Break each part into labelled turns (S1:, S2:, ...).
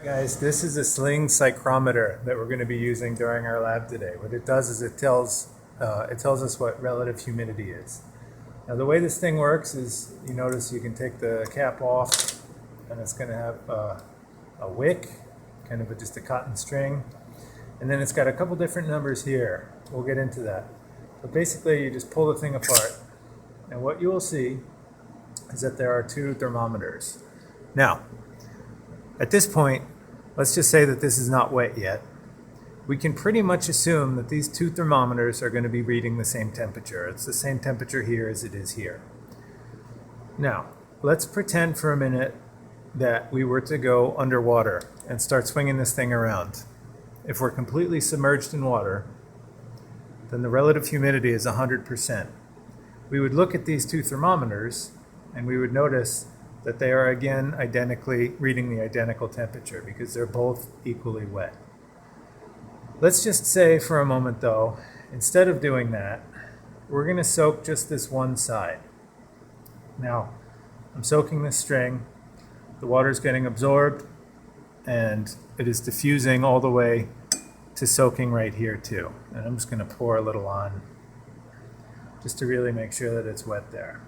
S1: Guys, this is a sling psychrometer that we're going to be using during our lab today. What it does is it tells us what relative humidity is. Now the way this thing works is, you notice you can take the cap off and it's going to have a wick, kind of just a cotton string, and then it's got a couple different numbers here. We'll get into that. But basically you just pull the thing apart and what you will see is that there are two thermometers. Now, at this point, let's just say that this is not wet yet. We can pretty much assume that these two thermometers are going to be reading the same temperature. It's the same temperature here as it is here. Now, let's pretend for a minute that we were to go underwater and start swinging this thing around. If we're completely submerged in water, then the relative humidity is 100%. We would look at these two thermometers and we would notice that they are again identically reading the identical temperature because they're both equally wet. Let's just say for a moment though, instead of doing that, we're going to soak just this one side. Now, I'm soaking this string, the water is getting absorbed, and it is diffusing all the way to soaking right here too. And I'm just going to pour a little on just to really make sure that it's wet there.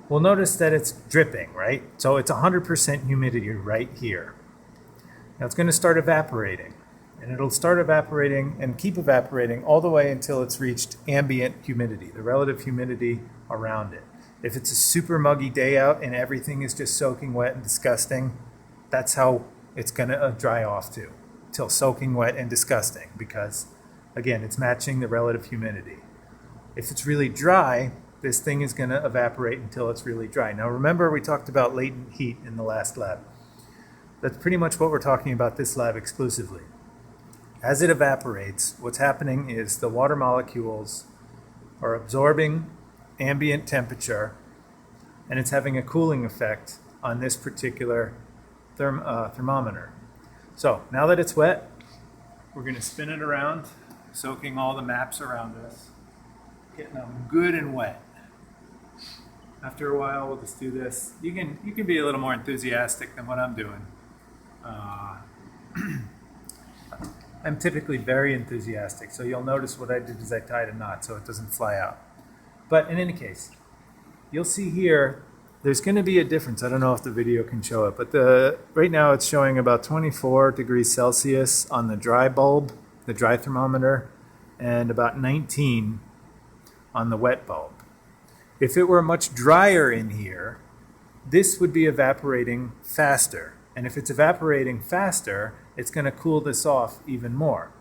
S1: We'll notice that it's dripping, right? So it's 100% humidity right here. Now it's going to start evaporating, and it'll start evaporating and keep evaporating all the way until it's reached ambient humidity, the relative humidity around it. If it's a super muggy day out and everything is just soaking wet and disgusting, that's how it's going to dry off to, till soaking wet and disgusting, because again, it's matching the relative humidity. If it's really dry, this thing is going to evaporate until it's really dry. Now remember, we talked about latent heat in the last lab. That's pretty much what we're talking about this lab exclusively. As it evaporates, what's happening is the water molecules are absorbing ambient temperature, and it's having a cooling effect on this particular thermometer. So now that it's wet, we're going to spin it around, soaking all the maps around us, getting them good and wet. After a while, we'll just do this. You can be a little more enthusiastic than what I'm doing. I'm typically very enthusiastic, so you'll notice what I did is I tied a knot so it doesn't fly out. But in any case, you'll see here there's going to be a difference. I don't know if the video can show it, but right now it's showing about 24 degrees Celsius on the dry bulb, the dry thermometer, and about 19 on the wet bulb. If it were much drier in here, this would be evaporating faster. And if it's evaporating faster, it's going to cool this off even more.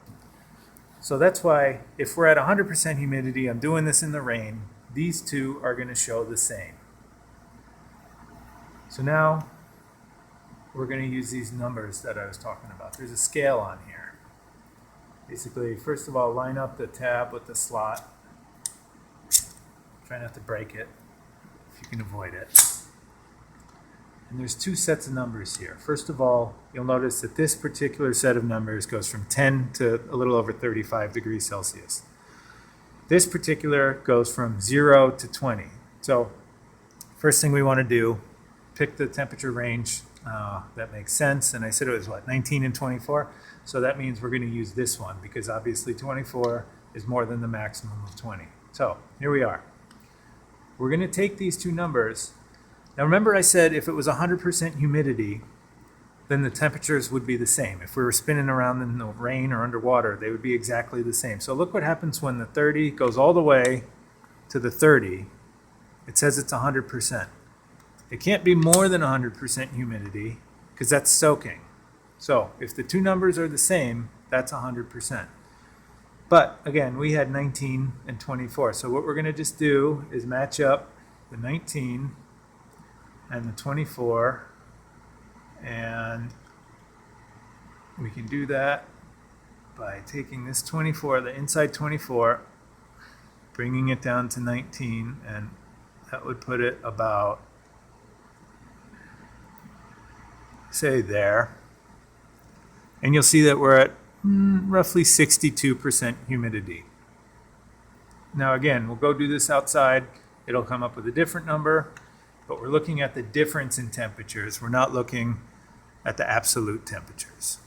S1: So that's why if we're at 100% humidity, I'm doing this in the rain, these two are going to show the same. So now we're going to use these numbers that I was talking about. There's a scale on here. Basically, first of all, line up the tab with the slot. Try not to break it if you can avoid it. And there's two sets of numbers here. First of all, you'll notice that this particular set of numbers goes from 10 to a little over 35 degrees Celsius. This particular goes from 0 to 20. So first thing we want to do, pick the temperature range that makes sense. And I said it was what, 19 and 24? So that means we're going to use this one because obviously 24 is more than the maximum of 20. So here we are. We're going to take these two numbers. Now remember I said if it was 100% humidity, then the temperatures would be the same. If we were spinning around in the rain or underwater, they would be exactly the same. So look what happens when the 30 goes all the way to the 30. It says it's 100%. It can't be more than 100% humidity because that's soaking. So if the two numbers are the same, that's 100%. But again, we had 19 and 24. So what we're going to just do is match up the 19 and the 24. And we can do that by taking this 24, the inside 24, bringing it down to 19. And that would put it about, say, there. And you'll see that we're at roughly 62% humidity. Now again, we'll go do this outside. It'll come up with a different number, but we're looking at the difference in temperatures. We're not looking at the absolute temperatures.